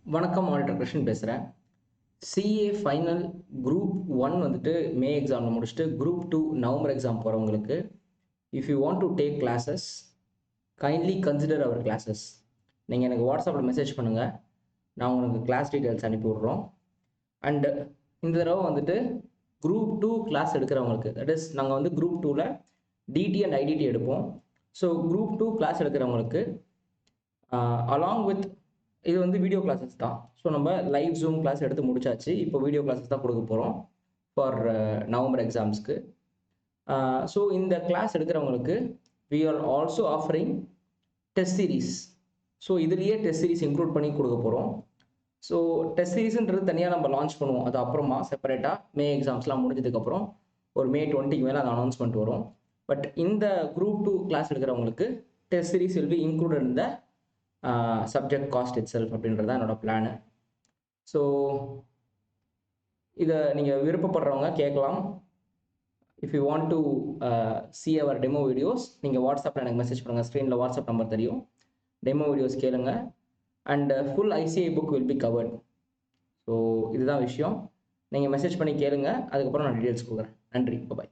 வணக்கம் ஆடிட்டர் கிருஷ்ணன் பேசுகிறேன். CA final group 1 வந்துட்டு மே எக்ஸாமில் முடிச்சுட்டு குரூப் 2 நவம்பர் எக்ஸாம் போகிறவங்களுக்கு if you want to take classes kindly consider our classes. நீங்கள் எனக்கு வாட்ஸ்அப்பில் மெசேஜ் பண்ணுங்கள், நான் உங்களுக்கு கிளாஸ் டீட்டெயில்ஸ் அனுப்பி விட்றோம். அண்டு இந்த தடவை வந்துட்டு குரூப் 2 கிளாஸ் எடுக்கிறவங்களுக்கு, தட் இஸ் நாங்கள் வந்து குரூப் 2ல் டிடி அண்ட் ஐடிடி எடுப்போம். ஸோ குரூப் 2 கிளாஸ் எடுக்கிறவங்களுக்கு அலாங் வித் இது வந்து வீடியோ கிளாஸஸ் தான். ஸோ நம்ம லைவ் ஜூம் கிளாஸ் எடுத்து முடிச்சாச்சு. இப்போ வீடியோ கிளாஸஸ் தான் கொடுக்க போகிறோம் ஃபார் நவம்பர் எக்ஸாம்ஸ்க்கு. ஸோ இந்த கிளாஸ் எடுக்கிறவங்களுக்கு we are also offering test series. So இதுலேயே டெஸ்ட் சீரீஸ் இன்க்ளூட் பண்ணி கொடுக்க போகிறோம். ஸோ டெஸ்ட் சீரீஸ்ன்றது தனியாக நம்ம லான்ச் பண்ணுவோம். அது அப்புறமா செப்பரேட்டாக மே எக்ஸாம்ஸ்லாம் முடிஞ்சதுக்கப்புறம் ஒரு மே 20க்கு மேலே அந்த அனௌன்ஸ்மெண்ட் வரும். பட் இந்த குரூப் 2 கிளாஸ் எடுக்கிறவங்களுக்கு test series will be included இந்த சப்ஜெக்ட் காஸ்ட் இட் செல்ஃப் அப்படின்றது தான் என்னோட பிளானு. ஸோ இதை நீங்கள் விருப்பப்படுறவங்க கேட்கலாம். If you want to see our demo videos, நீங்கள் வாட்ஸ்அப்பில் எனக்கு மெசேஜ் பண்ணுங்கள். ஸ்க்ரீனில் வாட்ஸ்அப் நம்பர் தெரியும். டெமோ வீடியோஸ் கேளுங்க. And full ICAI book will be covered. So இதுதான் விஷயம். நீங்கள் மெசேஜ் பண்ணி கேளுங்க, அதுக்கப்புறம் நான் டீட்டெயில்ஸ் கொடுக்குறேன். நன்றி, பாய்.